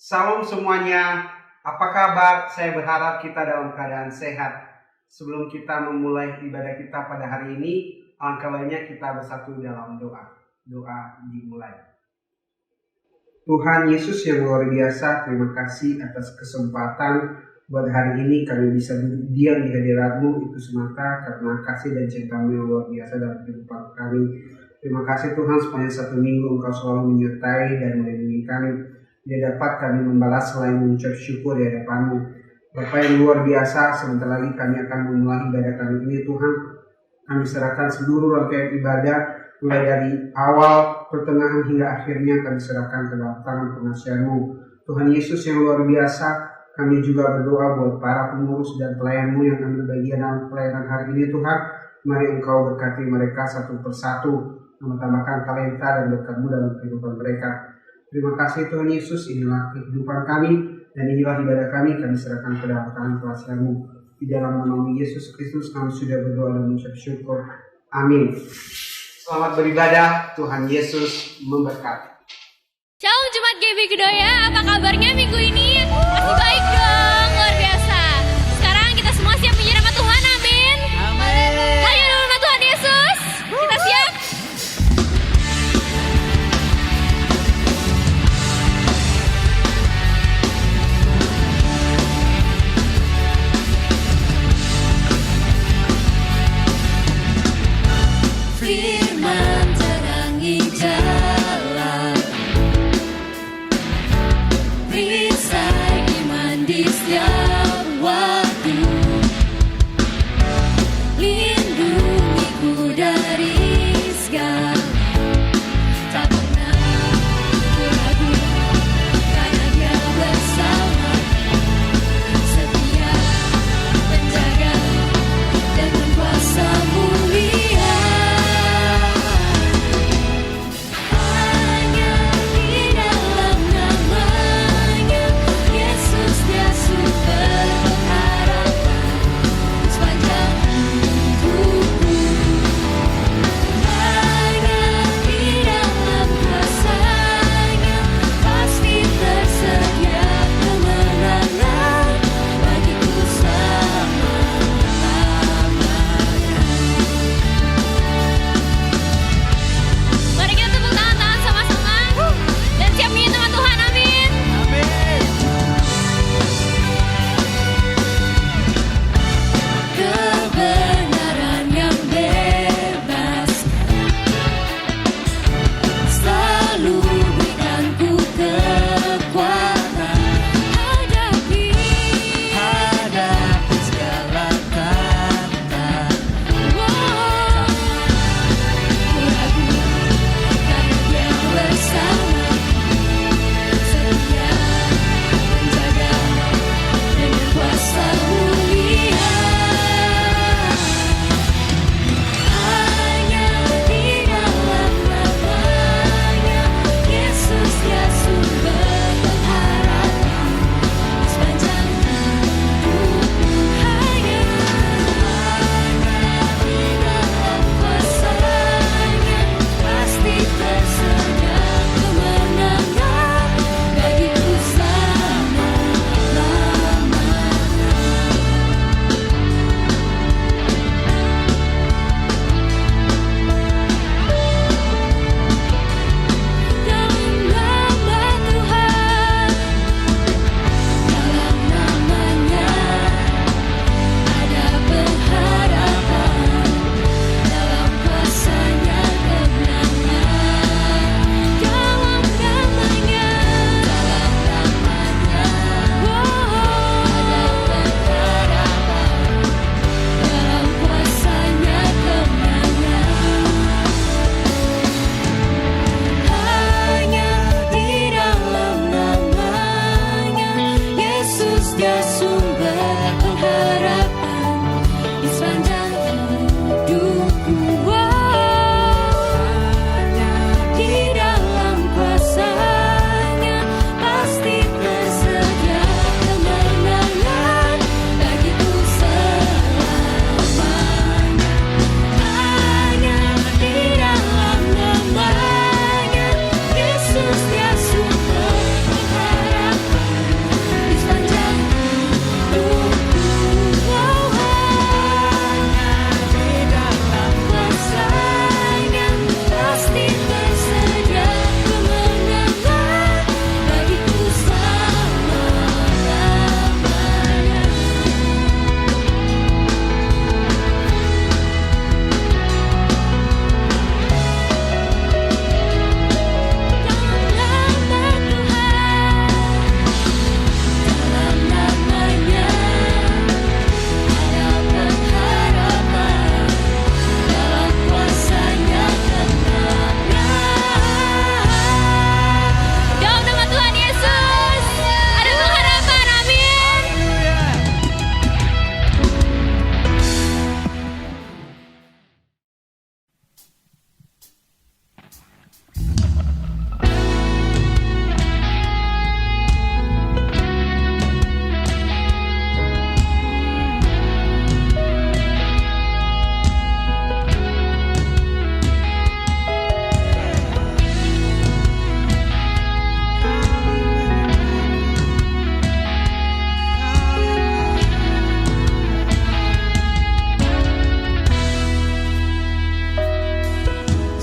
Salam semuanya, apa kabar? Saya berharap kita dalam keadaan sehat. Sebelum kita memulai ibadah kita pada hari ini, alangkah baiknya kita bersatu dalam doa. Doa dimulai. Tuhan Yesus yang luar biasa, terima kasih atas kesempatan buat hari ini kami bisa diam di hadirat-Mu. Itu semata karena kasih dan cinta-Mu yang luar biasa dalam kehidupan kami. Terima kasih Tuhan, sepanjang satu minggu Engkau selalu menyertai dan melindungi kami. Dia dapat kami membalas selain mengucap syukur di hadapan-Mu. Bapa yang luar biasa, sebentar lagi kami akan memulai ibadah kami ini Tuhan. Kami serahkan seluruh rangkaian ibadah, mulai dari awal, pertengahan hingga akhirnya kami serahkan ke dalam tangan pengasihan-Mu. Tuhan Yesus yang luar biasa, kami juga berdoa buat para pengurus dan pelayan-Mu yang ambil bagian dalam pelayanan hari ini Tuhan. Mari Engkau berkati mereka satu persatu, menambahkan talenta dan berkat-Mu dalam kehidupan mereka. Terima kasih Tuhan Yesus, inilah kehidupan kami dan inilah ibadah kami serahkan ke dalam tangan pengasihan-Mu. Di dalam nama Yesus Kristus kami sudah berdoa dan mengucap syukur. Amin. Selamat beribadah, Tuhan Yesus memberkati. Shalom Jemaat GB Kedoya, apa kabarnya minggu ini? Masih baik dong, luar biasa. Sekarang kita semua siap menyerahkan Tuhan, amin. Amin. Hayo dalam nama Tuhan Yesus, kita siap. Firman terangi jalan, perisai iman di setiap waktu, lindungiku dari segala, tak pernah ku ragu karena Dia bersama, setia menjaga dengan kuasa mulia.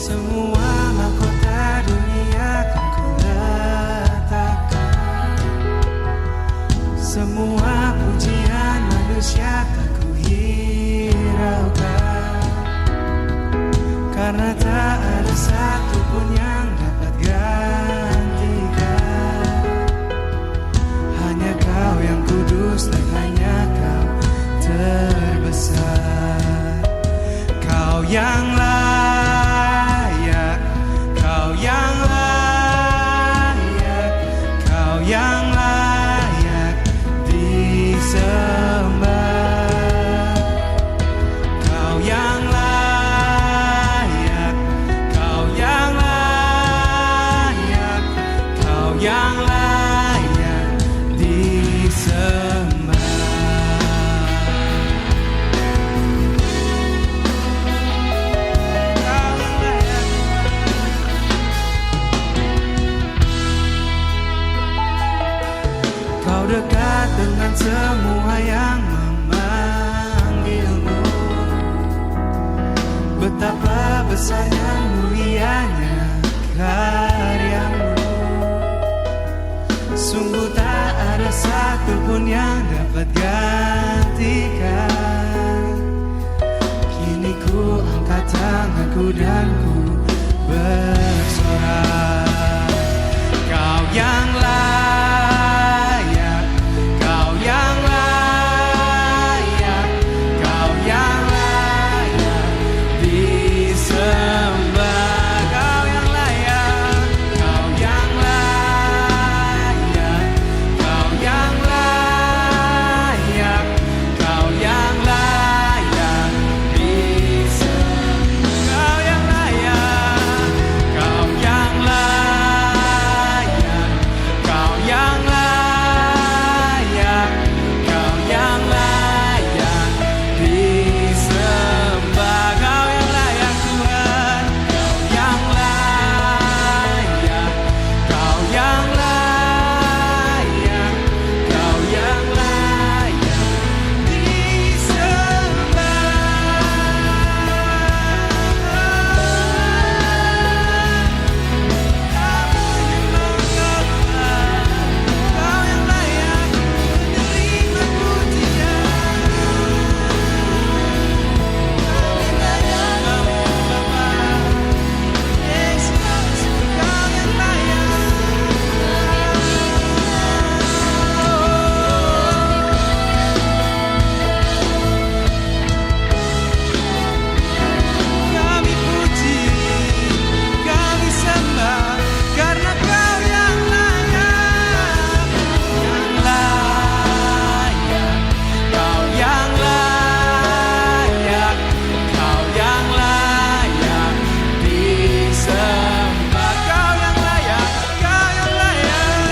Semua mahkota dunia kan ku letakkan, semua pujian manusia tak ku hiraukan, karena tak ada satupun yang dapat gantikan. Hanya Kau yang kudus dan hanya Kau terbesar. Kau yang layak, Kau yang layak, Kau yang layak disembah. Kau yang layak, Kau yang layak, Kau yang layak disembah. Kau dekat dengan semua yang memanggilmu. Betapa besar dan mulianya karyamu. Sungguh tak ada satupun yang dapat gantikan. Kini ku angkat tanganku dan ku bersorak. Kau yang layak, Kau yang layak, Kau yang layak disembah. Kau yang layak, Kau yang layak, Kau yang layak, Kau yang layak disembah. Kau yang layak, Kau yang layak, Kau yang layak, Kau yang layak disembah. Kau yang layak Tuhan, Kau yang layak, Kau yang layak, Kau yang layak kami puji, kami sembah, karena Kau yang layak, yang layak, Kau yang layak, Kau yang layak disembah. Kau yang layak, Kau yang layak, Kau yang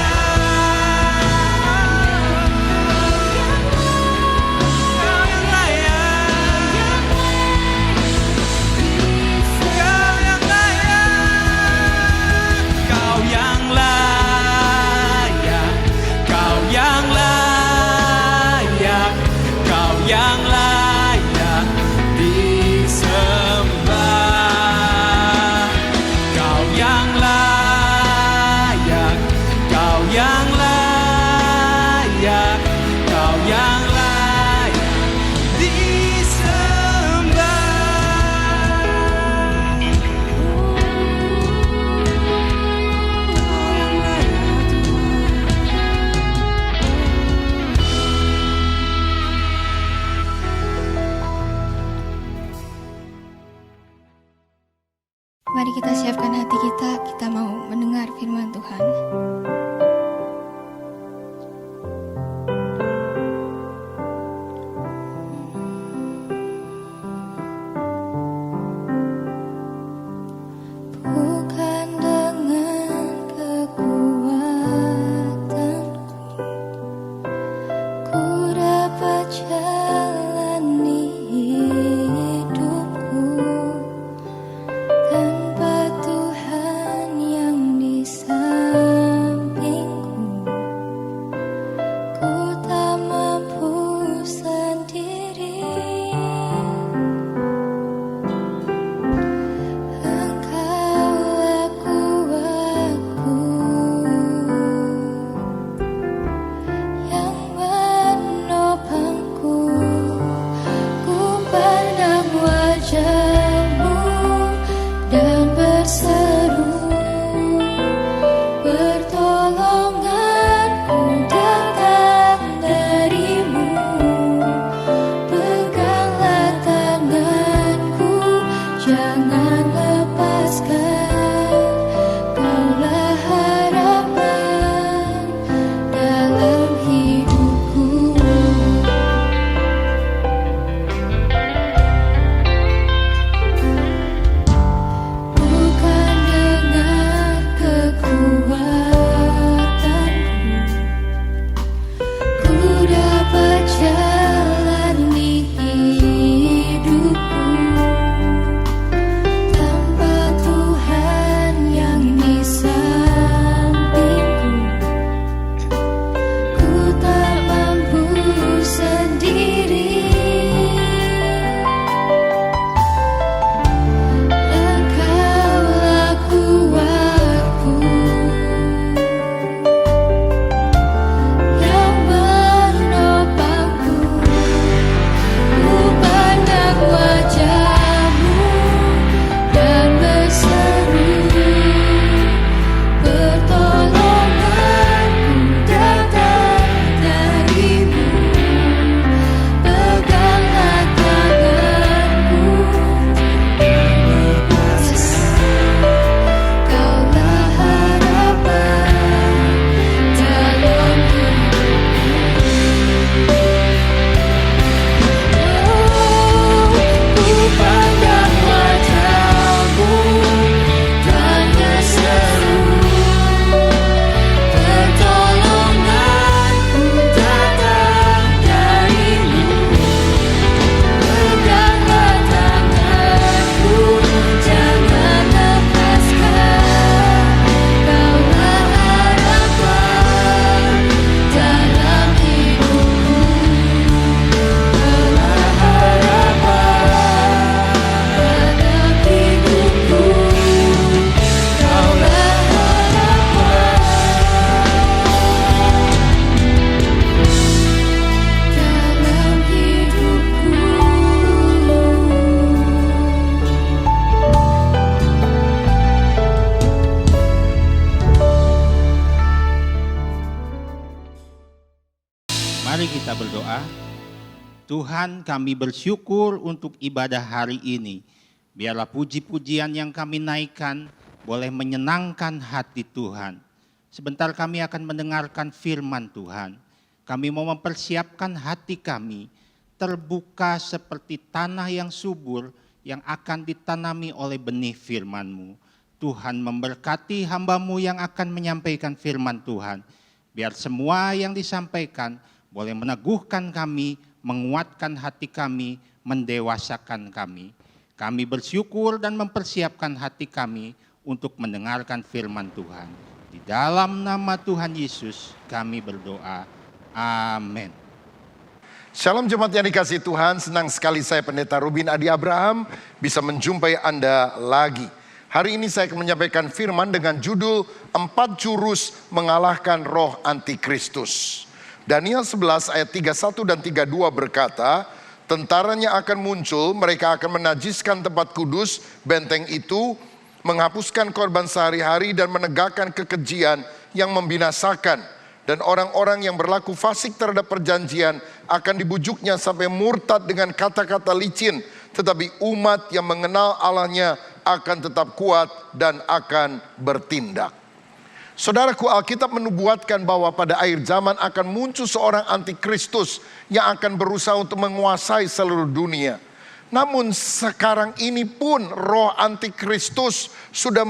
layak, Kau yang layak, Kau yang layak, Kau yang layak, Kau yang layak disembah. Kau yang layak, Kau yang layak, Kau yang layak disembah. Mari kita siapkan hati kita mau mendengar firman Tuhan. Bukan dengan kekuatanku ku dapat jalani hidupku, tanpa Tuhan yang di samping berdoa. Tuhan, kami bersyukur untuk ibadah hari ini. Biarlah puji-pujian yang kami naikkan boleh menyenangkan hati Tuhan. Sebentar kami akan mendengarkan firman Tuhan. Kami mau mempersiapkan hati kami terbuka seperti tanah yang subur yang akan ditanami oleh benih firman-Mu. Tuhan memberkati hamba-Mu yang akan menyampaikan firman Tuhan. Biar semua yang disampaikan boleh meneguhkan kami, menguatkan hati kami, mendewasakan kami. Kami bersyukur dan mempersiapkan hati kami untuk mendengarkan firman Tuhan. Di dalam nama Tuhan Yesus kami berdoa. Amin. Shalom jemaat yang dikasihi Tuhan, senang sekali saya Pendeta Rubin Adi Abraham bisa menjumpai Anda lagi. Hari ini saya akan menyampaikan firman dengan judul 4 jurus mengalahkan roh antikristus. Daniel 11 ayat 31 dan 32 berkata, tentaranya akan muncul, mereka akan menajiskan tempat kudus, benteng itu, menghapuskan korban sehari-hari dan menegakkan kekejian yang membinasakan. Dan orang-orang yang berlaku fasik terhadap perjanjian akan dibujuknya sampai murtad dengan kata-kata licin. Tetapi umat yang mengenal Allahnya akan tetap kuat dan akan bertindak. Saudaraku, Alkitab menubuatkan bahwa pada akhir zaman akan muncul seorang antikristus yang akan berusaha untuk menguasai seluruh dunia. Namun sekarang ini pun roh antikristus sudah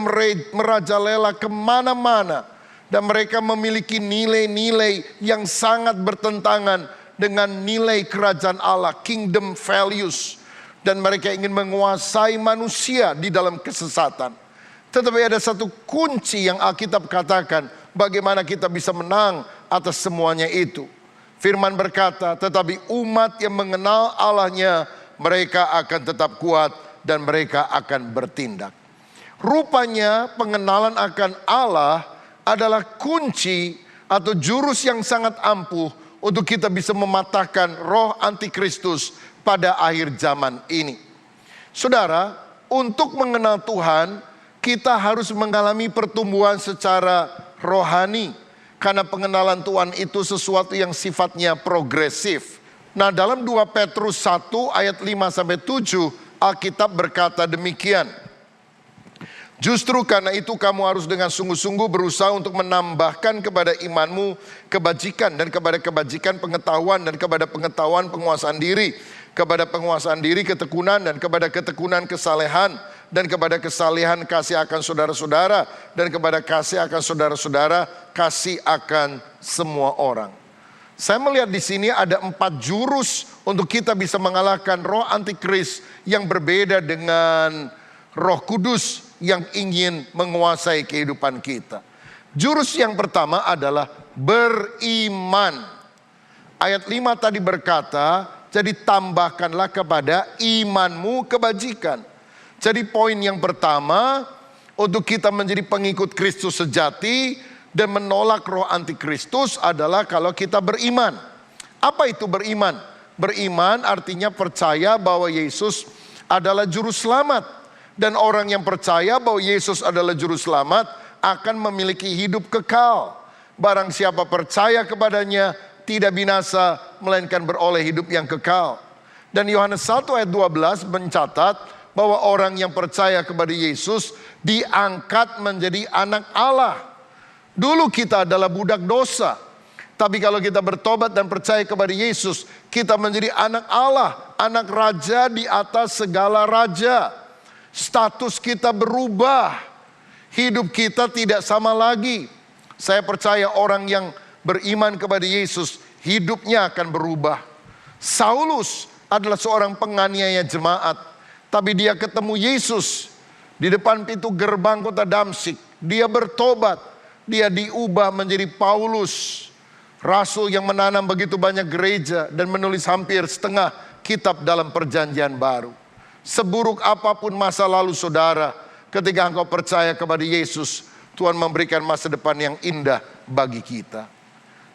merajalela kemana-mana. Dan mereka memiliki nilai-nilai yang sangat bertentangan dengan nilai kerajaan Allah, kingdom values. Dan mereka ingin menguasai manusia di dalam kesesatan. Tetapi ada satu kunci yang Alkitab katakan, bagaimana kita bisa menang atas semuanya itu. Firman berkata, tetapi umat yang mengenal Allahnya, mereka akan tetap kuat dan mereka akan bertindak. Rupanya pengenalan akan Allah adalah kunci atau jurus yang sangat ampuh untuk kita bisa mematahkan roh antikristus pada akhir zaman ini. Saudara, untuk mengenal Tuhan, kita harus mengalami pertumbuhan secara rohani. Karena pengenalan Tuhan itu sesuatu yang sifatnya progresif. Nah, dalam 2 Petrus 1 ayat 5-7, Alkitab berkata demikian. Justru karena itu kamu harus dengan sungguh-sungguh berusaha untuk menambahkan kepada imanmu kebajikan, dan kepada kebajikan pengetahuan, dan kepada pengetahuan penguasaan diri, kepada penguasaan diri ketekunan, dan kepada ketekunan kesalehan, dan kepada kesalehan kasih akan saudara-saudara, dan kepada kasih akan saudara-saudara kasih akan semua orang. Saya melihat di sini ada 4 jurus untuk kita bisa mengalahkan roh antikris yang berbeda dengan Roh Kudus yang ingin menguasai kehidupan kita. Jurus yang pertama adalah beriman. Ayat 5 tadi berkata, jadi tambahkanlah kepada imanmu kebajikan. Jadi poin yang pertama, untuk kita menjadi pengikut Kristus sejati dan menolak roh antikristus adalah kalau kita beriman. Apa itu beriman? Beriman artinya percaya bahwa Yesus adalah juru selamat. Dan orang yang percaya bahwa Yesus adalah juru selamat akan memiliki hidup kekal. Barang siapa percaya kepadanya tidak binasa, melainkan beroleh hidup yang kekal. Dan Yohanes 1 ayat 12 mencatat bahwa orang yang percaya kepada Yesus diangkat menjadi anak Allah. Dulu kita adalah budak dosa. Tapi kalau kita bertobat dan percaya kepada Yesus, kita menjadi anak Allah, anak raja di atas segala raja. Status kita berubah. Hidup kita tidak sama lagi. Saya percaya orang yang beriman kepada Yesus, hidupnya akan berubah. Saulus adalah seorang penganiaya jemaat. Tapi dia ketemu Yesus di depan pintu gerbang kota Damsyik. Dia bertobat. Dia diubah menjadi Paulus. Rasul yang menanam begitu banyak gereja dan menulis hampir setengah kitab dalam perjanjian baru. Seburuk apapun masa lalu saudara, ketika engkau percaya kepada Yesus, Tuhan memberikan masa depan yang indah bagi kita.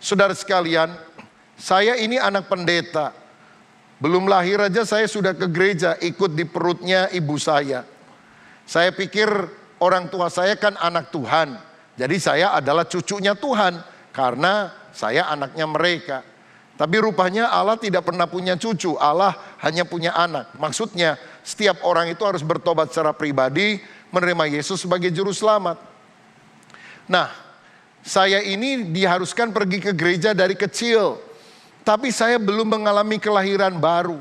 Saudara sekalian, saya ini anak pendeta. Belum lahir aja saya sudah ke gereja, ikut di perutnya ibu saya. Saya pikir orang tua saya kan anak Tuhan. Jadi saya adalah cucunya Tuhan, karena saya anaknya mereka. Tapi rupanya Allah tidak pernah punya cucu, Allah hanya punya anak. Maksudnya setiap orang itu harus bertobat secara pribadi, menerima Yesus sebagai juru selamat. Nah, saya ini diharuskan pergi ke gereja dari kecil, tapi saya belum mengalami kelahiran baru.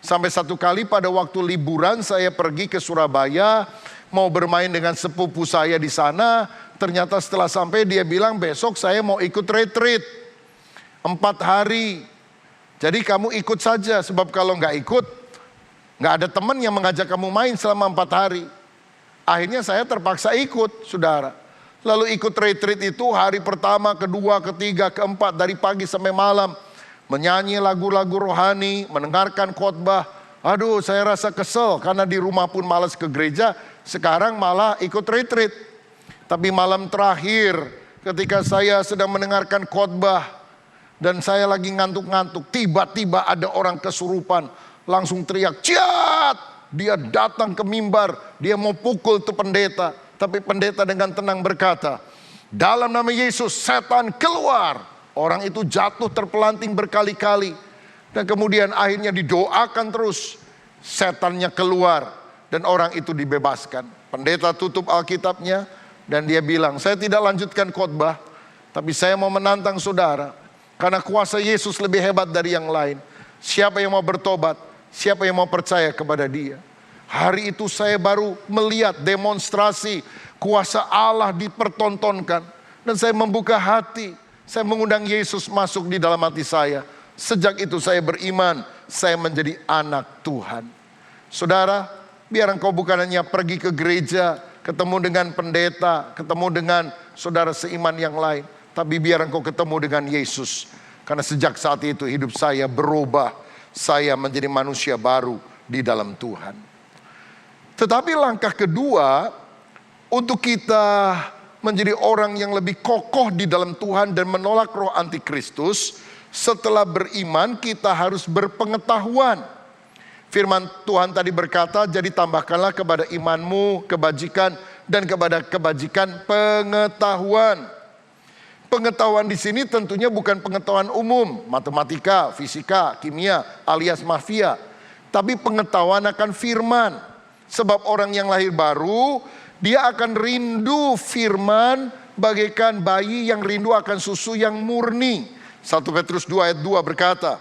Sampai satu kali pada waktu liburan saya pergi ke Surabaya, mau bermain dengan sepupu saya di sana. Ternyata setelah sampai dia bilang, besok saya mau ikut retreat 4 hari. Jadi kamu ikut saja, sebab kalau nggak ikut, nggak ada teman yang mengajak kamu main selama 4 hari. Akhirnya saya terpaksa ikut, saudara. Lalu ikut retreat itu hari pertama, kedua, ketiga, keempat, dari pagi sampai malam. Menyanyi lagu-lagu rohani, mendengarkan khotbah. Aduh, saya rasa kesel karena di rumah pun malas ke gereja. Sekarang malah ikut retreat. Tapi malam terakhir ketika saya sedang mendengarkan khotbah dan saya lagi ngantuk-ngantuk, tiba-tiba ada orang kesurupan, langsung teriak, "Ciat!" Dia datang ke mimbar, dia mau pukul tuh pendeta. Tapi pendeta dengan tenang berkata, "Dalam nama Yesus, setan keluar." Orang itu jatuh terpelanting berkali-kali. Dan kemudian akhirnya didoakan terus. Setannya keluar dan orang itu dibebaskan. Pendeta tutup Alkitabnya dan dia bilang, "Saya tidak lanjutkan khotbah, tapi saya mau menantang saudara. Karena kuasa Yesus lebih hebat dari yang lain. Siapa yang mau bertobat, siapa yang mau percaya kepada dia." Hari itu saya baru melihat demonstrasi kuasa Allah dipertontonkan. Dan saya membuka hati. Saya mengundang Yesus masuk di dalam hati saya. Sejak itu saya beriman, saya menjadi anak Tuhan. Saudara, biar engkau bukan hanya pergi ke gereja, ketemu dengan pendeta, ketemu dengan saudara seiman yang lain. Tapi biar engkau ketemu dengan Yesus. Karena sejak saat itu hidup saya berubah. Saya menjadi manusia baru di dalam Tuhan. Tetapi langkah kedua, untuk kita menjadi orang yang lebih kokoh di dalam Tuhan dan menolak roh antikristus, setelah beriman kita harus berpengetahuan. Firman Tuhan tadi berkata, jadi tambahkanlah kepada imanmu kebajikan dan kepada kebajikan pengetahuan. Pengetahuan di sini tentunya bukan pengetahuan umum, matematika, fisika, kimia, alias mafia. Tapi pengetahuan akan firman. Sebab orang yang lahir baru, dia akan rindu firman bagaikan bayi yang rindu akan susu yang murni. 1 Petrus 2 ayat 2 berkata,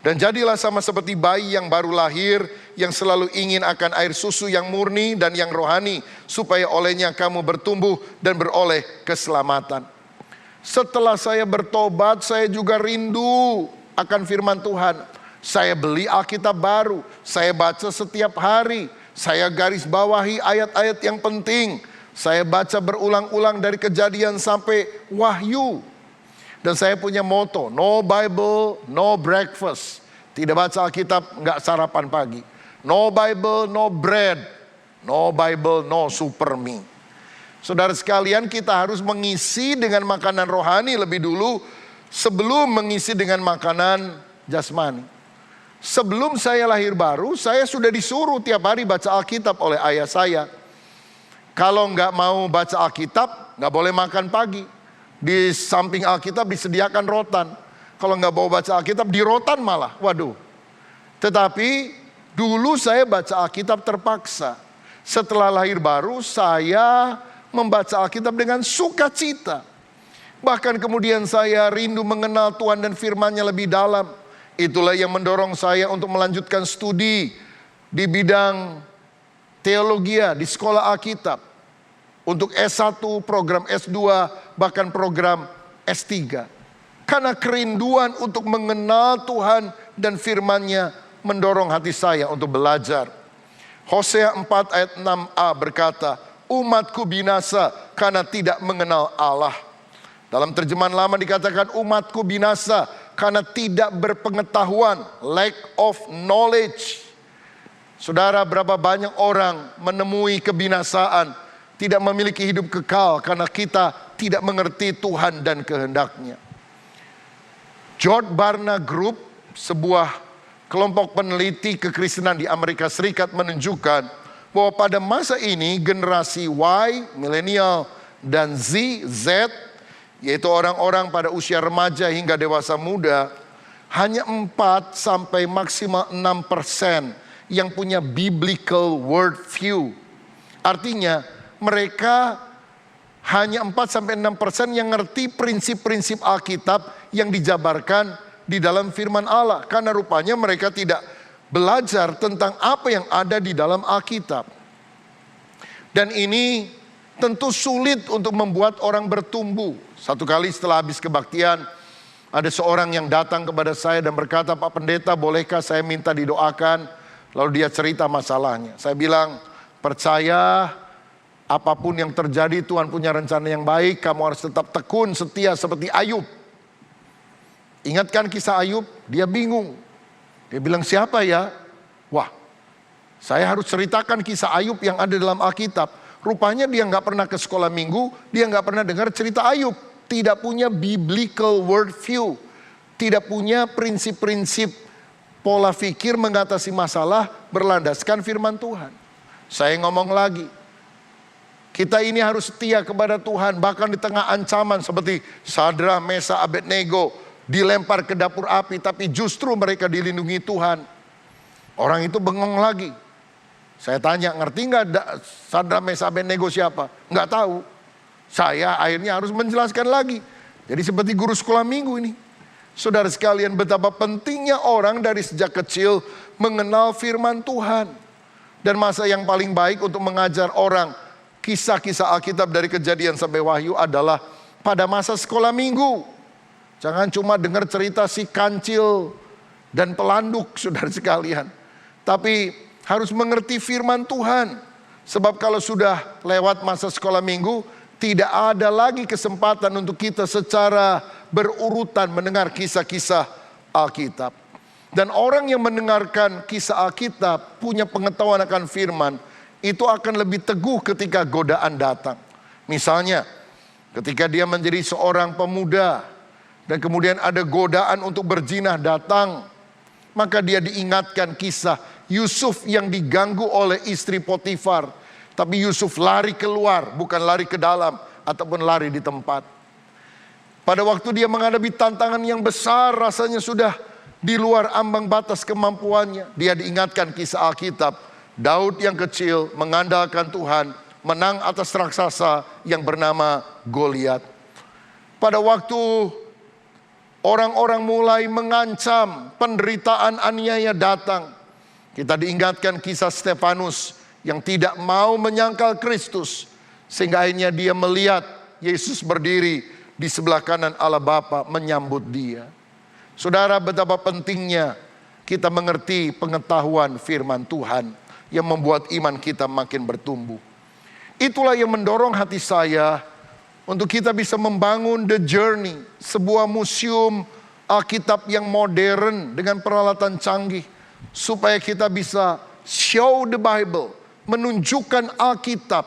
"Dan jadilah sama seperti bayi yang baru lahir, yang selalu ingin akan air susu yang murni dan yang rohani, supaya olehnya kamu bertumbuh dan beroleh keselamatan." Setelah saya bertobat, saya juga rindu akan firman Tuhan. Saya beli Alkitab baru, saya baca setiap hari, saya garis bawahi ayat-ayat yang penting. Saya baca berulang-ulang dari Kejadian sampai Wahyu. Dan saya punya moto, no Bible, no breakfast. Tidak baca Alkitab, nggak sarapan pagi. No Bible, no bread. No Bible, no super me. Saudara sekalian, kita harus mengisi dengan makanan rohani lebih dulu sebelum mengisi dengan makanan jasmani. Sebelum saya lahir baru, saya sudah disuruh tiap hari baca Alkitab oleh ayah saya. Kalau nggak mau baca Alkitab, nggak boleh makan pagi. Di samping Alkitab disediakan rotan. Kalau nggak mau baca Alkitab, di rotan malah. Waduh. Tetapi dulu saya baca Alkitab terpaksa. Setelah lahir baru, saya membaca Alkitab dengan sukacita. Bahkan kemudian saya rindu mengenal Tuhan dan firman-Nya lebih dalam. Itulah yang mendorong saya untuk melanjutkan studi di bidang teologi di sekolah Alkitab. Untuk S1, program S2, bahkan program S3. Karena kerinduan untuk mengenal Tuhan dan firman-Nya mendorong hati saya untuk belajar. Hosea 4 ayat 6a berkata, "Umatku binasa karena tidak mengenal Allah." Dalam terjemahan lama dikatakan umatku binasa karena tidak berpengetahuan, lack of knowledge. Saudara, berapa banyak orang menemui kebinasaan, tidak memiliki hidup kekal karena kita tidak mengerti Tuhan dan kehendak-Nya. George Barna Group, sebuah kelompok peneliti kekristenan di Amerika Serikat menunjukkan bahwa pada masa ini generasi Y, milenial dan Z yaitu orang-orang pada usia remaja hingga dewasa muda, hanya 4 sampai maksimal 6% yang punya biblical worldview. Artinya mereka hanya 4-6% yang ngerti prinsip-prinsip Alkitab yang dijabarkan di dalam firman Allah. Karena rupanya mereka tidak belajar tentang apa yang ada di dalam Alkitab. Dan ini tentu sulit untuk membuat orang bertumbuh. Satu kali setelah habis kebaktian, ada seorang yang datang kepada saya dan berkata, "Pak Pendeta, bolehkah saya minta didoakan?" Lalu dia cerita masalahnya. Saya bilang, "Percaya, apapun yang terjadi Tuhan punya rencana yang baik. Kamu harus tetap tekun, setia seperti Ayub." Ingatkan kisah Ayub, dia bingung. Dia bilang, "Siapa ya?" Wah, saya harus ceritakan kisah Ayub yang ada dalam Alkitab. Rupanya dia nggak pernah ke sekolah minggu, dia nggak pernah dengar cerita Ayub. Tidak punya biblical worldview, tidak punya prinsip-prinsip pola pikir mengatasi masalah berlandaskan firman Tuhan. Saya ngomong lagi, kita ini harus setia kepada Tuhan, bahkan di tengah ancaman seperti Sadra, Mesa, Abednego dilempar ke dapur api, tapi justru mereka dilindungi Tuhan. Orang itu bengong lagi. Saya tanya, ngerti nggak Sadra, Mesa, Abednego siapa? Nggak tahu. Saya akhirnya harus menjelaskan lagi. Jadi seperti guru sekolah minggu ini. Saudara sekalian, betapa pentingnya orang dari sejak kecil mengenal firman Tuhan. Dan masa yang paling baik untuk mengajar orang kisah-kisah Alkitab dari Kejadian sampai Wahyu adalah pada masa sekolah minggu. Jangan cuma dengar cerita si kancil dan pelanduk, saudara sekalian. Tapi harus mengerti firman Tuhan. Sebab kalau sudah lewat masa sekolah minggu, tidak ada lagi kesempatan untuk kita secara berurutan mendengar kisah-kisah Alkitab. Dan orang yang mendengarkan kisah Alkitab punya pengetahuan akan firman, itu akan lebih teguh ketika godaan datang. Misalnya, ketika dia menjadi seorang pemuda, dan kemudian ada godaan untuk berzina datang, maka dia diingatkan kisah Yusuf yang diganggu oleh istri Potifar. Tapi Yusuf lari keluar, bukan lari ke dalam ataupun lari di tempat. Pada waktu dia menghadapi tantangan yang besar, rasanya sudah di luar ambang batas kemampuannya. Dia diingatkan kisah Alkitab. Daud yang kecil mengandalkan Tuhan, menang atas raksasa yang bernama Goliat. Pada waktu orang-orang mulai mengancam, penderitaan aniaya datang, kita diingatkan kisah Stefanus yang tidak mau menyangkal Kristus, sehingga akhirnya dia melihat Yesus berdiri di sebelah kanan Allah Bapa menyambut dia. Saudara, betapa pentingnya kita mengerti pengetahuan firman Tuhan yang membuat iman kita makin bertumbuh. Itulah yang mendorong hati saya untuk kita bisa membangun The Journey, sebuah museum Alkitab yang modern dengan peralatan canggih, supaya kita bisa show the Bible, menunjukkan Alkitab,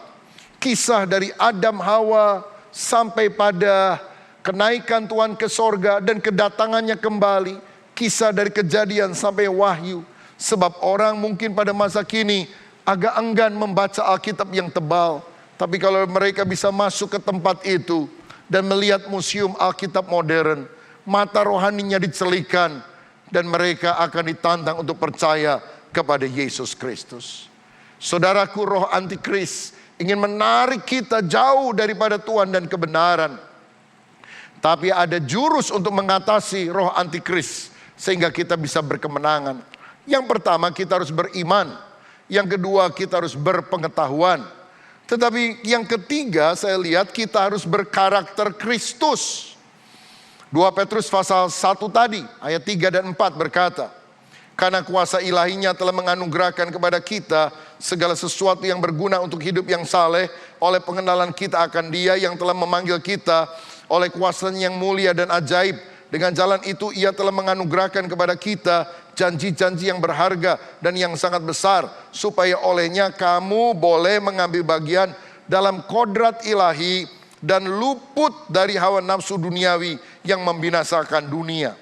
kisah dari Adam Hawa sampai pada kenaikan Tuhan ke sorga dan kedatangannya kembali, kisah dari Kejadian sampai Wahyu. Sebab orang mungkin pada masa kini agak enggan membaca Alkitab yang tebal. Tapi kalau mereka bisa masuk ke tempat itu dan melihat museum Alkitab modern, mata rohaninya dicelikan dan mereka akan ditantang untuk percaya kepada Yesus Kristus. Saudaraku, roh antikris ingin menarik kita jauh daripada Tuhan dan kebenaran. Tapi ada jurus untuk mengatasi roh antikris sehingga kita bisa berkemenangan. Yang pertama, kita harus beriman. Yang kedua, kita harus berpengetahuan. Tetapi yang ketiga, saya lihat kita harus berkarakter Kristus. 2 Petrus pasal 1 tadi, ayat 3 dan 4 berkata, "Karena kuasa ilahinya telah menganugerahkan kepada kita segala sesuatu yang berguna untuk hidup yang saleh oleh pengenalan kita akan Dia yang telah memanggil kita oleh kuasa-Nya yang mulia dan ajaib. Dengan jalan itu Ia telah menganugerahkan kepada kita janji-janji yang berharga dan yang sangat besar, supaya olehnya kamu boleh mengambil bagian dalam kodrat ilahi dan luput dari hawa nafsu duniawi yang membinasakan dunia."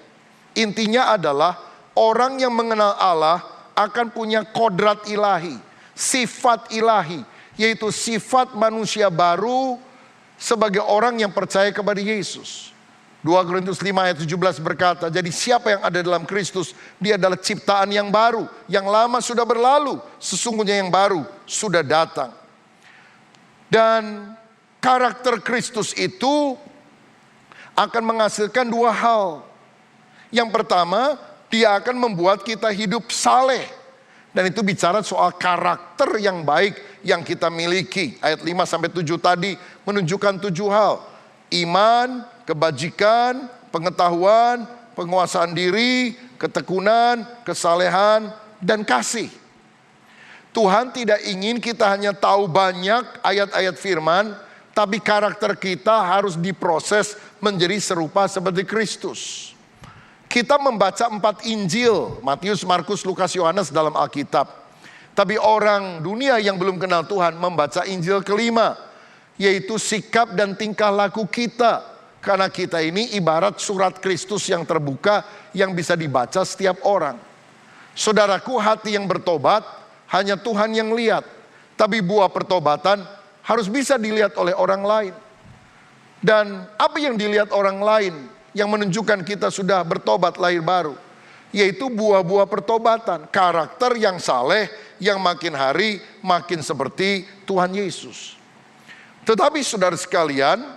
Intinya adalah orang yang mengenal Allah akan punya kodrat ilahi, sifat ilahi, yaitu sifat manusia baru sebagai orang yang percaya kepada Yesus. 2 Korintus 5 ayat 17 berkata, jadi siapa yang ada dalam Kristus, dia adalah ciptaan yang baru. Yang lama sudah berlalu, sesungguhnya yang baru sudah datang. Dan karakter Kristus itu akan menghasilkan dua hal. Yang pertama, dia akan membuat kita hidup saleh. Dan itu bicara soal karakter yang baik yang kita miliki. Ayat 5-7 tadi menunjukkan 7 hal. Iman, kebajikan, pengetahuan, penguasaan diri, ketekunan, kesalehan, dan kasih. Tuhan tidak ingin kita hanya tahu banyak ayat-ayat firman, tapi karakter kita harus diproses menjadi serupa seperti Kristus. Kita membaca 4 Injil, Matius, Markus, Lukas, Yohanes dalam Alkitab. Tapi orang dunia yang belum kenal Tuhan membaca Injil kelima, yaitu sikap dan tingkah laku kita. Karena kita ini ibarat surat Kristus yang terbuka yang bisa dibaca setiap orang. Saudaraku, hati yang bertobat hanya Tuhan yang lihat. Tapi buah pertobatan harus bisa dilihat oleh orang lain. Dan apa yang dilihat orang lain yang menunjukkan kita sudah bertobat lahir baru? Yaitu buah-buah pertobatan. Karakter yang saleh yang makin hari makin seperti Tuhan Yesus. Tetapi saudara sekalian,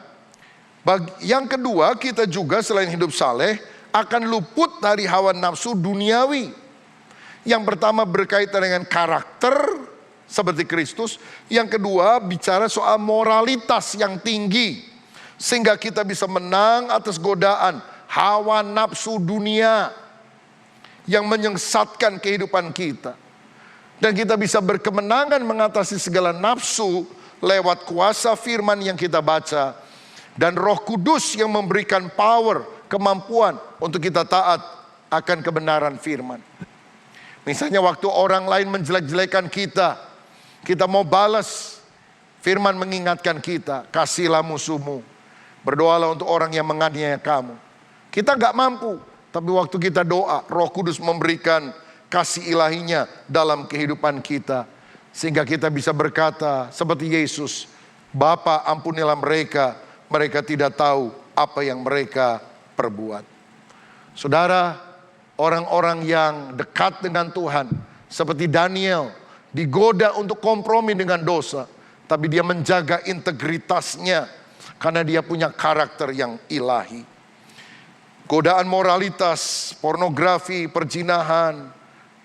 yang kedua, kita juga selain hidup saleh akan luput dari hawa nafsu duniawi. Yang pertama berkaitan dengan karakter seperti Kristus. Yang kedua bicara soal moralitas yang tinggi. Sehingga kita bisa menang atas godaan hawa nafsu dunia yang menyengsatkan kehidupan kita. Dan kita bisa berkemenangan mengatasi segala nafsu lewat kuasa firman yang kita baca. Dan Roh Kudus yang memberikan power, kemampuan untuk kita taat akan kebenaran firman. Misalnya waktu orang lain menjelek-jelekan kita, kita mau balas, firman mengingatkan kita, kasihlah musuhmu, berdoalah untuk orang yang menganiaya kamu. Kita gak mampu, tapi waktu kita doa, Roh Kudus memberikan kasih ilahinya dalam kehidupan kita. Sehingga kita bisa berkata seperti Yesus, Bapa ampunilah mereka, mereka tidak tahu apa yang mereka perbuat. Saudara, orang-orang yang dekat dengan Tuhan, seperti Daniel, digoda untuk kompromi dengan dosa, tapi dia menjaga integritasnya, karena dia punya karakter yang ilahi. Godaan moralitas, pornografi, perzinahan,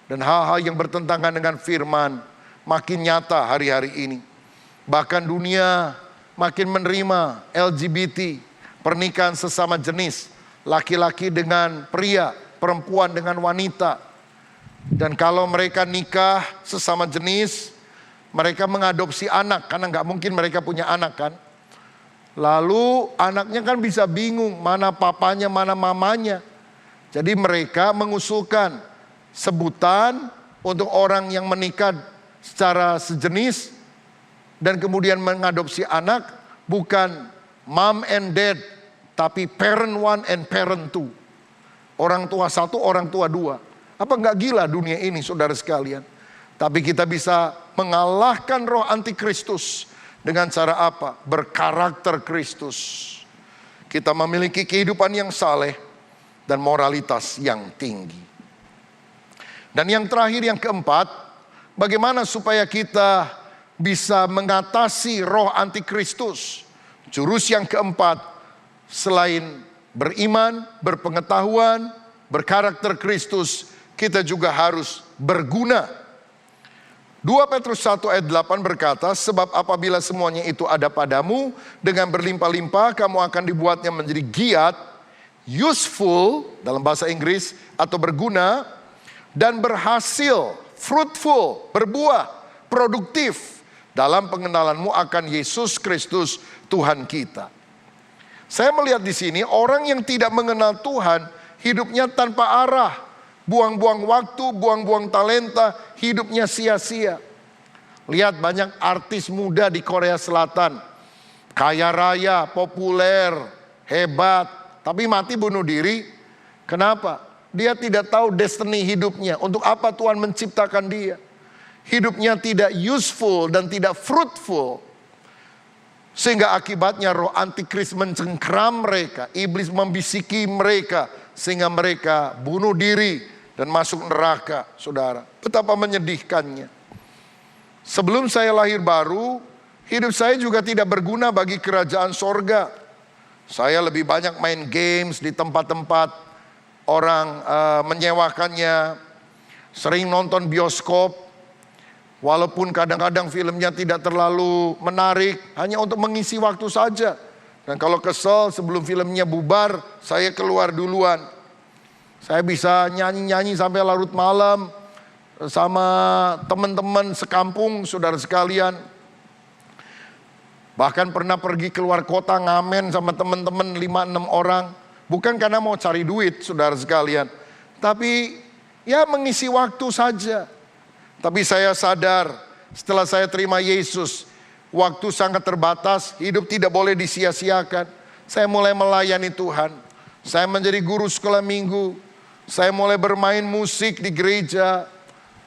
dan hal-hal yang bertentangan dengan firman, makin nyata hari-hari ini. Bahkan dunia makin menerima LGBT, pernikahan sesama jenis, laki-laki dengan pria, perempuan dengan wanita. Dan kalau mereka nikah sesama jenis, mereka mengadopsi anak, karena nggak mungkin mereka punya anak kan. Lalu anaknya kan bisa bingung, mana papanya, mana mamanya. Jadi mereka mengusulkan sebutan untuk orang yang menikah secara sejenis dan kemudian mengadopsi anak, bukan mom and dad, tapi parent one and parent two. Orang tua satu, orang tua dua. Apa enggak gila dunia ini saudara sekalian? Tapi kita bisa mengalahkan roh antikristus dengan cara apa? Berkarakter Kristus. Kita memiliki kehidupan yang saleh dan moralitas yang tinggi. Dan yang terakhir, yang keempat, bagaimana supaya kita bisa mengatasi roh antikristus? Jurus yang keempat, selain beriman, berpengetahuan, berkarakter Kristus, kita juga harus berguna. 2 Petrus 1 ayat 8 berkata, sebab apabila semuanya itu ada padamu, dengan berlimpah-limpah kamu akan dibuatnya menjadi giat, useful dalam bahasa Inggris, atau berguna, dan berhasil, fruitful, berbuah, produktif dalam pengenalanmu akan Yesus Kristus Tuhan kita. Saya melihat di sini orang yang tidak mengenal Tuhan, hidupnya tanpa arah, buang-buang waktu, buang-buang talenta, hidupnya sia-sia. Lihat banyak artis muda di Korea Selatan, kaya raya, populer, hebat, tapi mati bunuh diri. Kenapa? Dia tidak tahu destiny hidupnya. Untuk apa Tuhan menciptakan dia? Hidupnya tidak useful dan tidak fruitful. Sehingga akibatnya roh antikris mencengkram mereka, iblis membisiki mereka, sehingga mereka bunuh diri dan masuk neraka. Saudara, betapa menyedihkannya. Sebelum saya lahir baru, hidup saya juga tidak berguna bagi kerajaan sorga. Saya lebih banyak main games di tempat-tempat orang menyewakannya, sering nonton bioskop. Walaupun kadang-kadang filmnya tidak terlalu menarik, hanya untuk mengisi waktu saja. Dan kalau kesel sebelum filmnya bubar, saya keluar duluan. Saya bisa nyanyi-nyanyi sampai larut malam sama teman-teman sekampung, saudara sekalian. Bahkan pernah pergi keluar kota ngamen sama teman-teman 5-6 orang. Bukan karena mau cari duit, saudara sekalian. Tapi ya mengisi waktu saja. Tapi saya sadar setelah saya terima Yesus, waktu sangat terbatas, hidup tidak boleh disia-siakan. Saya mulai melayani Tuhan. Saya menjadi guru sekolah minggu. Saya mulai bermain musik di gereja.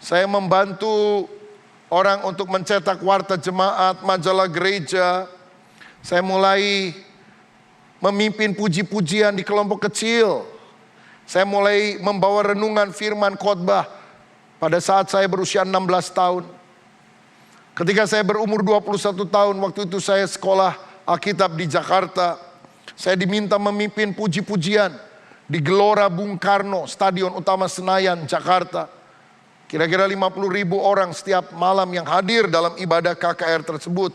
Saya membantu orang untuk mencetak warta jemaat, majalah gereja. Saya mulai memimpin puji-pujian di kelompok kecil. Saya mulai membawa renungan firman khotbah pada saat saya berusia 16 tahun. Ketika saya berumur 21 tahun, waktu itu saya sekolah Alkitab di Jakarta. Saya diminta memimpin puji-pujian di Gelora Bung Karno, Stadion Utama Senayan, Jakarta. Kira-kira 50.000 orang setiap malam yang hadir dalam ibadah KKR tersebut.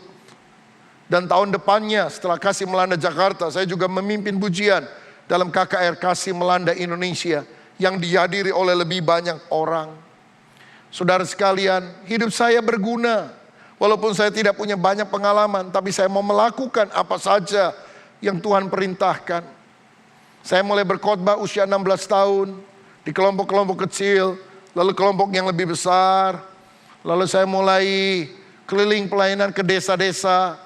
Dan tahun depannya setelah Kasih Melanda Jakarta, saya juga memimpin pujian dalam KKR Kasih Melanda Indonesia yang dihadiri oleh lebih banyak orang. Saudara sekalian, hidup saya berguna. Walaupun saya tidak punya banyak pengalaman, tapi saya mau melakukan apa saja yang Tuhan perintahkan. Saya mulai berkhotbah usia 16 tahun di kelompok-kelompok kecil, lalu kelompok yang lebih besar. Lalu saya mulai keliling pelayanan ke desa-desa.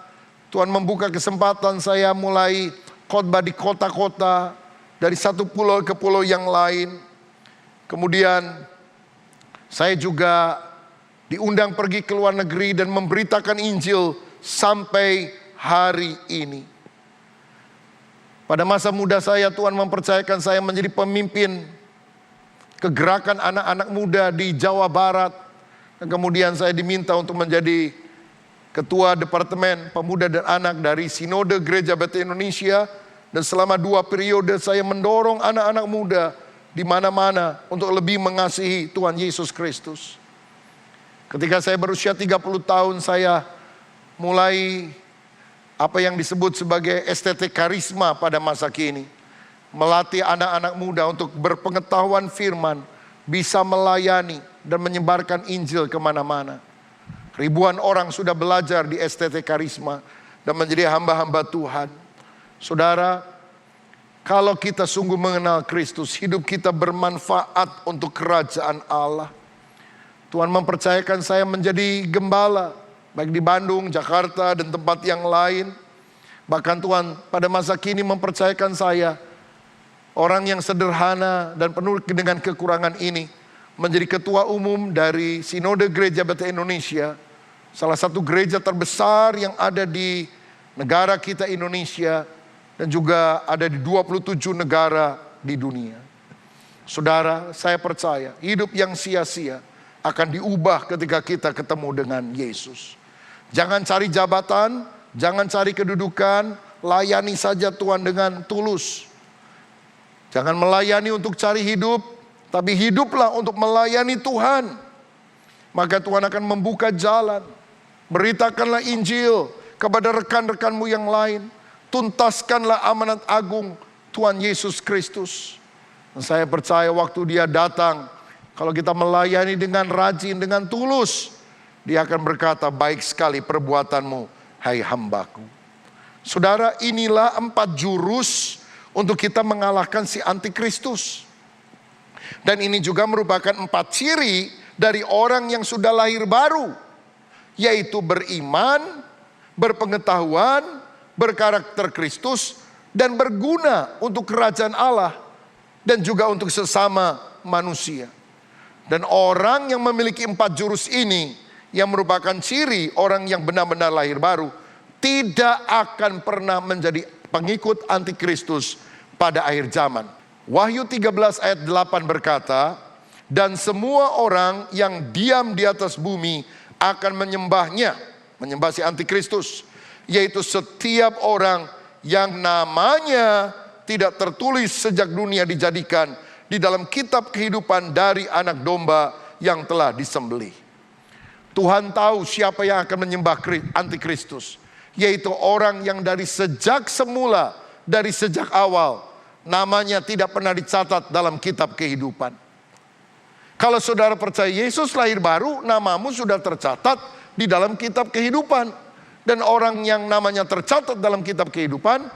Tuhan membuka kesempatan saya mulai khotbah di kota-kota, dari satu pulau ke pulau yang lain. Kemudian saya juga diundang pergi ke luar negeri dan memberitakan Injil sampai hari ini. Pada masa muda saya, Tuhan mempercayakan saya menjadi pemimpin kegerakan anak-anak muda di Jawa Barat. Dan kemudian saya diminta untuk menjadi Ketua Departemen Pemuda dan Anak dari Sinode Gereja Bethel Indonesia. Dan selama 2 periode saya mendorong anak-anak muda di mana-mana untuk lebih mengasihi Tuhan Yesus Kristus. Ketika saya berusia 30 tahun, saya mulai apa yang disebut sebagai estetik karisma pada masa kini. Melatih anak-anak muda untuk berpengetahuan firman, bisa melayani dan menyebarkan Injil kemana-mana. Ribuan orang sudah belajar di estetik karisma dan menjadi hamba-hamba Tuhan. Saudara, kalau kita sungguh mengenal Kristus, hidup kita bermanfaat untuk kerajaan Allah. Tuhan mempercayakan saya menjadi gembala, baik di Bandung, Jakarta, dan tempat yang lain. Bahkan Tuhan pada masa kini mempercayakan saya, orang yang sederhana dan penuh dengan kekurangan ini, menjadi ketua umum dari Sinode Gereja Bethel Indonesia, salah satu gereja terbesar yang ada di negara kita Indonesia, dan juga ada di 27 negara di dunia. Saudara, saya percaya hidup yang sia-sia akan diubah ketika kita ketemu dengan Yesus. Jangan cari jabatan, jangan cari kedudukan, layani saja Tuhan dengan tulus. Jangan melayani untuk cari hidup, tapi hiduplah untuk melayani Tuhan. Maka Tuhan akan membuka jalan. Beritakanlah Injil kepada rekan-rekanmu yang lain. Tuntaskanlah amanat agung Tuhan Yesus Kristus. Dan saya percaya waktu Dia datang, kalau kita melayani dengan rajin, dengan tulus, Dia akan berkata, baik sekali perbuatanmu, hai hambaku. Saudara, inilah 4 jurus untuk kita mengalahkan si antikristus. Dan ini juga merupakan 4 ciri dari orang yang sudah lahir baru, yaitu beriman, berpengetahuan, berkarakter Kristus, dan berguna untuk kerajaan Allah dan juga untuk sesama manusia. Dan orang yang memiliki 4 jurus ini, yang merupakan ciri orang yang benar-benar lahir baru, tidak akan pernah menjadi pengikut antikristus pada akhir zaman. Wahyu 13 ayat 8 berkata, dan semua orang yang diam di atas bumi akan menyembahnya, menyembah si antikristus, yaitu setiap orang yang namanya tidak tertulis sejak dunia dijadikan di dalam kitab kehidupan dari anak domba yang telah disembelih. Tuhan tahu siapa yang akan menyembah antikristus, yaitu orang yang dari sejak semula, dari sejak awal, namanya tidak pernah dicatat dalam kitab kehidupan. Kalau saudara percaya Yesus lahir baru, namamu sudah tercatat di dalam kitab kehidupan. Dan orang yang namanya tercatat dalam kitab kehidupan,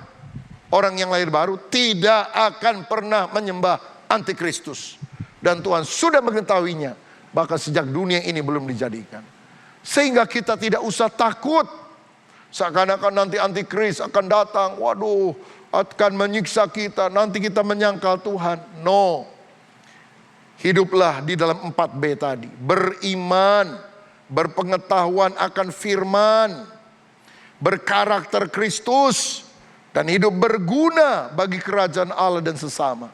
orang yang lahir baru tidak akan pernah menyembah antikristus. Dan Tuhan sudah mengetahuinya, bahkan sejak dunia ini belum dijadikan. Sehingga kita tidak usah takut. Seakan-akan nanti antikris akan datang, waduh, akan menyiksa kita, nanti kita menyangkal Tuhan. No. Hiduplah di dalam 4B tadi. Beriman, berpengetahuan akan firman, berkarakter Kristus, dan hidup berguna bagi kerajaan Allah dan sesama.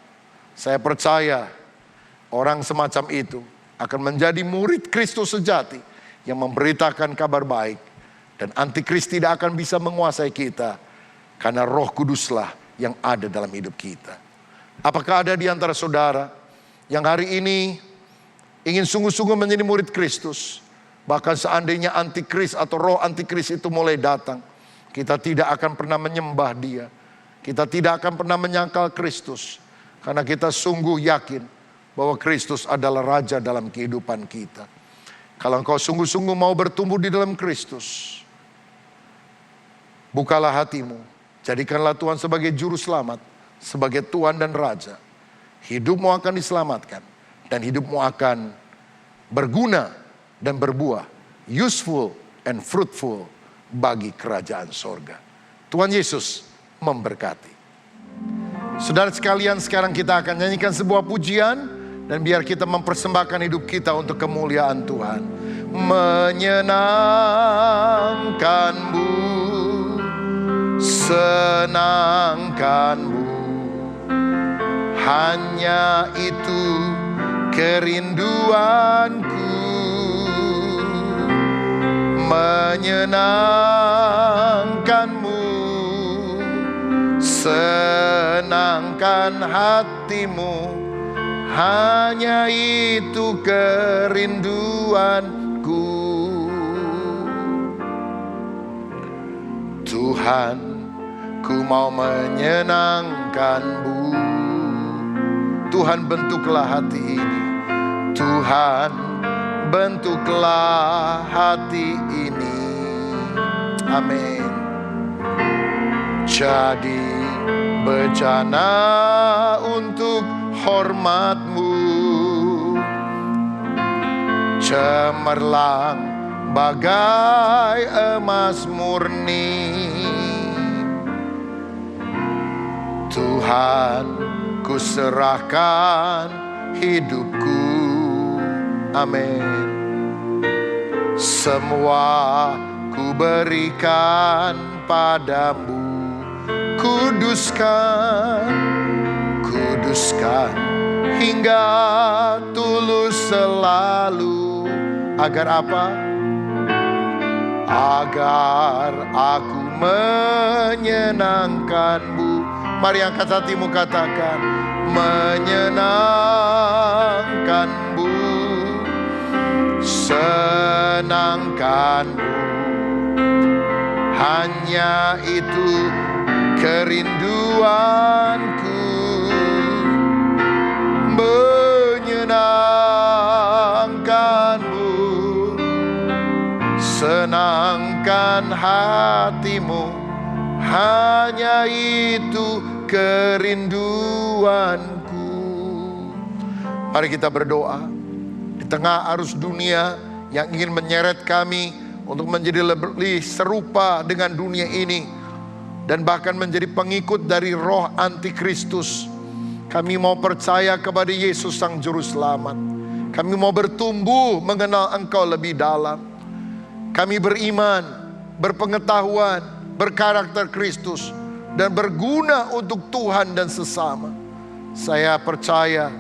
Saya percaya orang semacam itu akan menjadi murid Kristus sejati yang memberitakan kabar baik. Dan antikris tidak akan bisa menguasai kita karena Roh Kuduslah yang ada dalam hidup kita. Apakah ada di antara saudara yang hari ini ingin sungguh-sungguh menjadi murid Kristus? Bahkan seandainya antikris atau roh antikris itu mulai datang, kita tidak akan pernah menyembah dia. Kita tidak akan pernah menyangkal Kristus. Karena kita sungguh yakin bahwa Kristus adalah Raja dalam kehidupan kita. Kalau engkau sungguh-sungguh mau bertumbuh di dalam Kristus, bukalah hatimu. Jadikanlah Tuhan sebagai juru selamat, sebagai Tuhan dan Raja. Hidupmu akan diselamatkan. Dan hidupmu akan berguna dan berbuah, useful and fruitful bagi kerajaan sorga. Tuhan Yesus memberkati. Saudara sekalian, sekarang kita akan nyanyikan sebuah pujian, dan biar kita mempersembahkan hidup kita untuk kemuliaan Tuhan. Menyenangkanmu, senangkanmu, hanya itu kerinduanku. Menyenangkanmu, senangkan hatimu, hanya itu kerinduanku. Tuhan, ku mau menyenangkanmu. Tuhan, bentuklah hati ini. Tuhan, bentuklah hati ini. Amin. Jadi bejana untuk hormatmu, cemerlang bagai emas murni. Tuhan, ku serahkan hidupku. Amin. Semua ku berikan padamu. Kuduskan, kuduskan hingga tulus selalu. Agar apa? Agar aku menyenangkanmu. Mari angkat hatimu, katakan, menyenangkanmu, senangkanmu, hanya itu kerinduanku. Menyenangkanmu, senangkan hatimu, hanya itu kerinduanku. Mari kita berdoa. Di tengah arus dunia yang ingin menyeret kami untuk menjadi lebih serupa dengan dunia ini, dan bahkan menjadi pengikut dari roh antikristus, kami mau percaya kepada Yesus Sang Juru Selamat. Kami mau bertumbuh mengenal Engkau lebih dalam. Kami beriman, berpengetahuan, berkarakter Kristus, dan berguna untuk Tuhan dan sesama. Saya percaya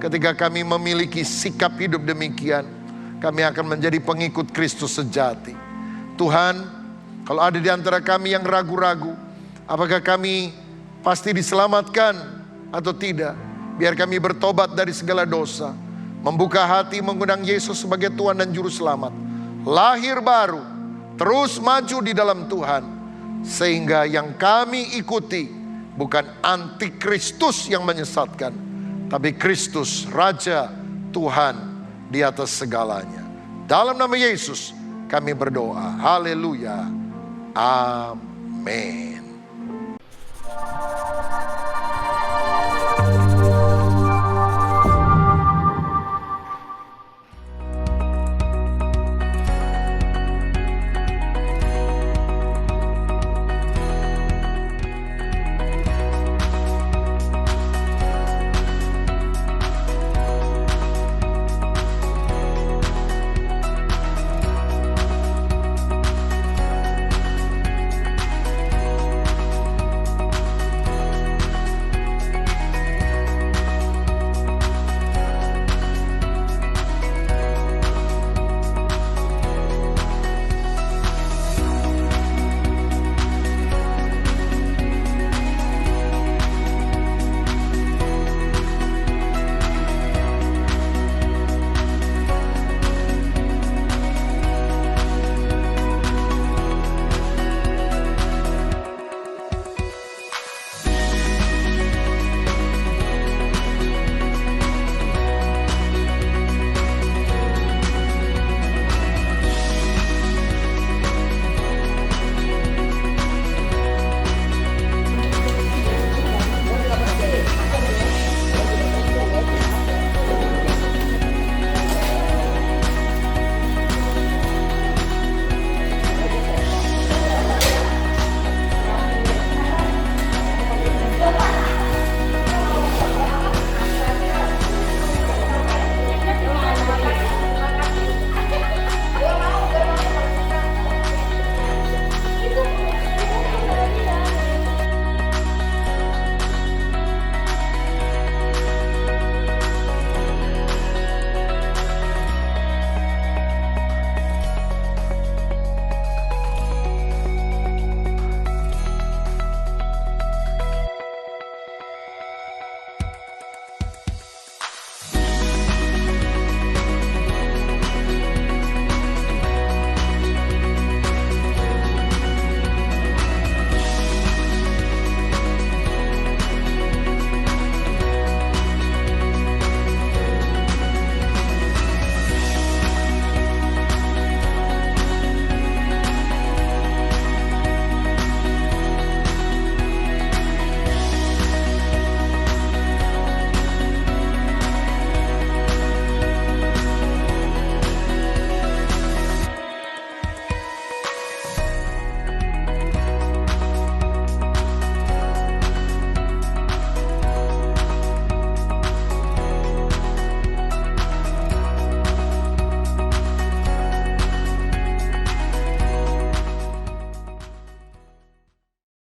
ketika kami memiliki sikap hidup demikian, kami akan menjadi pengikut Kristus sejati. Tuhan, kalau ada di antara kami yang ragu-ragu, apakah kami pasti diselamatkan atau tidak, biar kami bertobat dari segala dosa, membuka hati mengundang Yesus sebagai Tuhan dan Juru Selamat, lahir baru, terus maju di dalam Tuhan, sehingga yang kami ikuti bukan antikristus yang menyesatkan, tapi Kristus, Raja, Tuhan di atas segalanya. Dalam nama Yesus kami berdoa. Haleluya. Amin.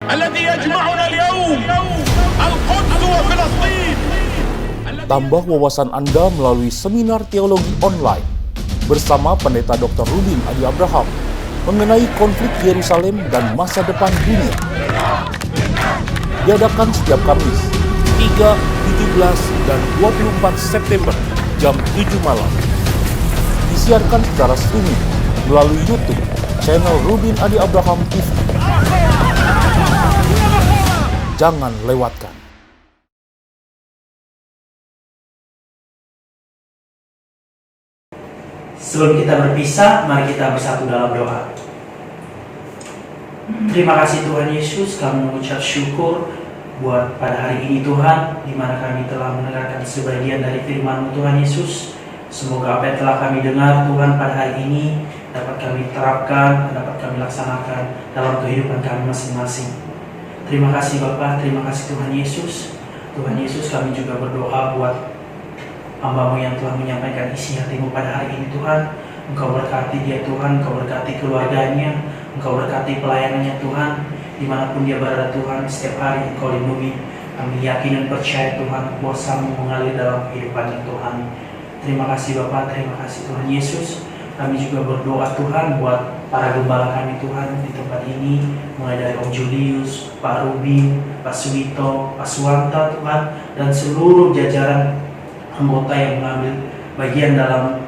الذي يجمعنا اليوم القدس وفلسطين. Tambah wawasan Anda melalui seminar teologi online bersama Pendeta Dr. Rubin Adi Abraham mengenai konflik Yerusalem dan masa depan dunia. Diadakan setiap Kamis 3, 17, dan 24 September jam 7 malam. Disiarkan secara streaming melalui YouTube channel Rubin Adi Abraham TV. Jangan lewatkan. Sebelum kita berpisah, mari kita bersatu dalam doa. Terima kasih Tuhan Yesus, kami mengucap syukur buat pada hari ini Tuhan, di mana kami telah mendengarkan sebagian dari firman-Mu Tuhan Yesus. Semoga apa yang telah kami dengar Tuhan pada hari ini dapat kami terapkan, dapat kami laksanakan dalam kehidupan kami masing-masing. Terima kasih Bapa, terima kasih Tuhan Yesus. Tuhan Yesus, kami juga berdoa buat hamba-Mu yang telah menyampaikan isi hati-Mu pada hari ini Tuhan. Engkau berkati dia Tuhan, Engkau berkati keluarganya, Engkau berkati pelayanannya Tuhan, dimanapun dia berada Tuhan, setiap hari Engkau lindungi. Kami yakin dan percaya Tuhan, kuasa-Mu mengalir dalam kehidupannya Tuhan. Terima kasih Bapa, terima kasih Tuhan Yesus. Kami juga berdoa Tuhan buat para gembala kami Tuhan di tempat ini, mulai dari Om Julius, Pak Rubin, Pak Suwito, Pak Suwanta Tuhan, dan seluruh jajaran anggota yang mengambil bagian dalam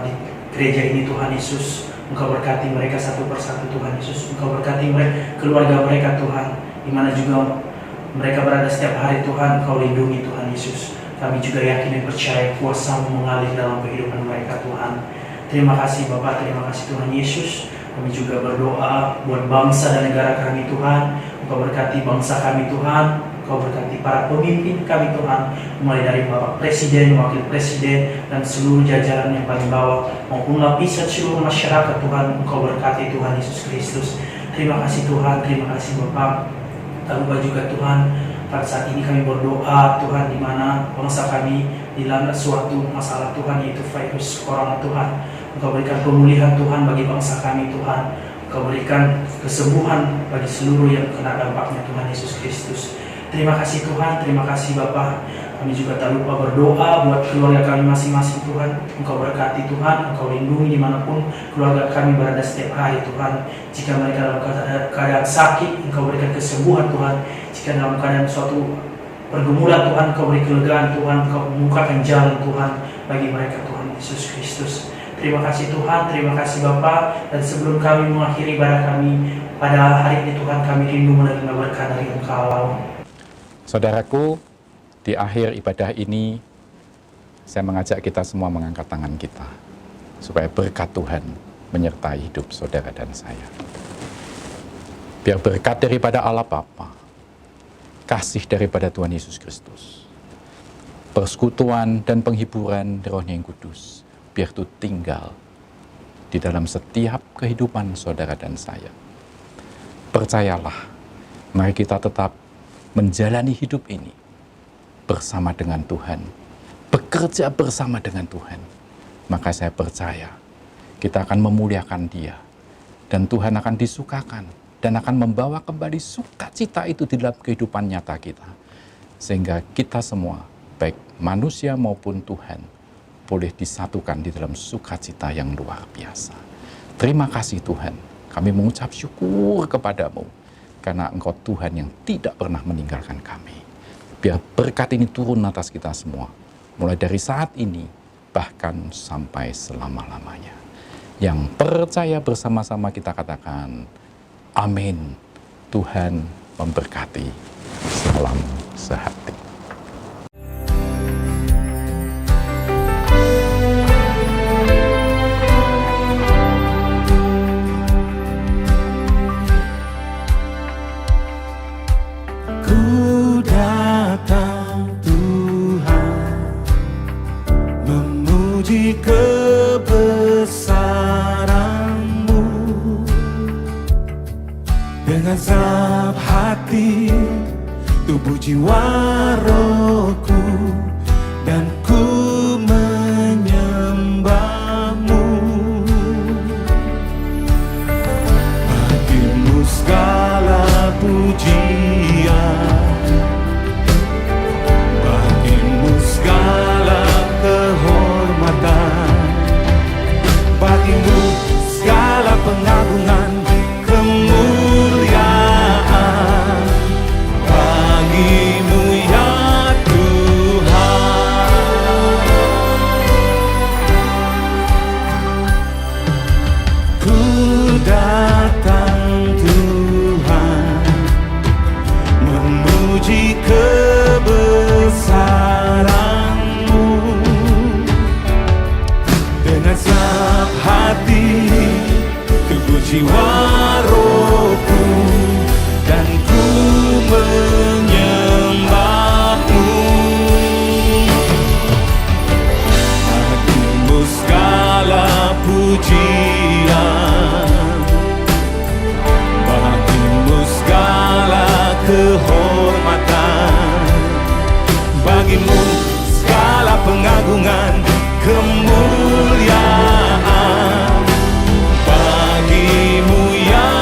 di gereja ini Tuhan Yesus. Engkau berkati mereka satu persatu Tuhan Yesus. Engkau berkati mereka, keluarga mereka Tuhan, di mana juga mereka berada setiap hari Tuhan. Engkau lindungi Tuhan Yesus. Kami juga yakin dan percaya kuasa-Mu mengalir dalam kehidupan mereka Tuhan. Terima kasih Bapak, terima kasih Tuhan Yesus. Kami juga berdoa buat bangsa dan negara kami Tuhan. Engkau berkati bangsa kami Tuhan. Engkau berkati para pemimpin kami Tuhan, mulai dari Bapak Presiden, Wakil Presiden, dan seluruh jajaran yang paling bawah, maupun lapisan seluruh masyarakat Tuhan. Engkau berkati Tuhan Yesus Kristus. Terima kasih Tuhan, terima kasih Bapak. Tak lupa juga Tuhan, pada saat ini kami berdoa Tuhan, di mana bangsa kami dilanda suatu masalah Tuhan, yaitu virus corona Tuhan. Engkau berikan pemulihan Tuhan bagi bangsa kami Tuhan. Engkau berikan kesembuhan bagi seluruh yang kena dampaknya Tuhan Yesus Kristus. Terima kasih Tuhan, terima kasih Bapa. Kami juga tak lupa berdoa buat keluarga kami masing-masing Tuhan. Engkau berkati Tuhan, Engkau lindungi dimanapun keluarga kami berada setiap hari Tuhan. Jika mereka dalam keadaan sakit, Engkau berikan kesembuhan Tuhan. Jika dalam keadaan suatu pergumulan Tuhan, Engkau beri kelegaan Tuhan. Engkau membukakan jalan Tuhan bagi mereka Tuhan Yesus Kristus. Terima kasih Tuhan, terima kasih Bapa. Dan sebelum kami mengakhiri ibadah kami pada hari ini Tuhan, kami rindu menerima berkat dari Engkau. Saudaraku, di akhir ibadah ini saya mengajak kita semua mengangkat tangan kita supaya berkat Tuhan menyertai hidup saudara dan saya. Biar berkat daripada Allah Bapa, kasih daripada Tuhan Yesus Kristus, persekutuan dan penghiburan Roh-Nya yang kudus, biar itu tinggal di dalam setiap kehidupan saudara dan saya. Percayalah, mari kita tetap menjalani hidup ini bersama dengan Tuhan, bekerja bersama dengan Tuhan. Maka saya percaya kita akan memuliakan Dia, dan Tuhan akan disukakan dan akan membawa kembali sukacita itu di dalam kehidupan nyata kita, sehingga kita semua, baik manusia maupun Tuhan, boleh disatukan di dalam sukacita yang luar biasa. Terima kasih Tuhan, kami mengucap syukur kepadamu, karena Engkau Tuhan yang tidak pernah meninggalkan kami. Biar berkat ini turun atas kita semua, mulai dari saat ini, bahkan sampai selama-lamanya. Yang percaya bersama-sama kita katakan, amin. Tuhan memberkati. Salam sehati. Kebesaran-Mu dengan segenap hati, tubuh jiwa rohku, dan ku menyembah-Mu. Bagimu segala pujian, bagimu segala kehormatan, bagimu segala pengagungan, kemuliaan, bagimu ya Tuhan. Ku datang Tuhan, memuji kebesaran-Mu dengan segenap hati, tubuh jiwa rohku, dan ku menyembah-Mu. Bagimu segala pujian, bagimu segala kehormatan, bagimu segala pengagungan, kemuliaan, bagimu ya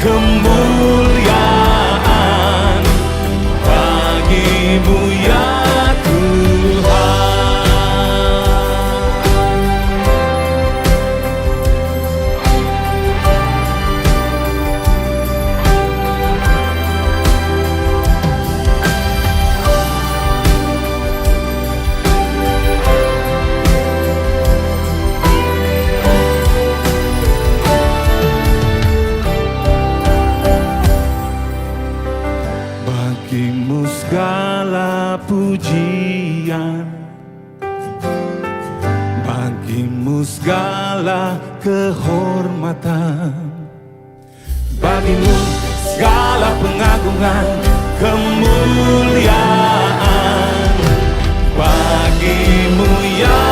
kemuliaan bagimu ya bagimu segala pujian, bagimu segala kehormatan, bagimu segala pengagungan, kemuliaan, bagimu ya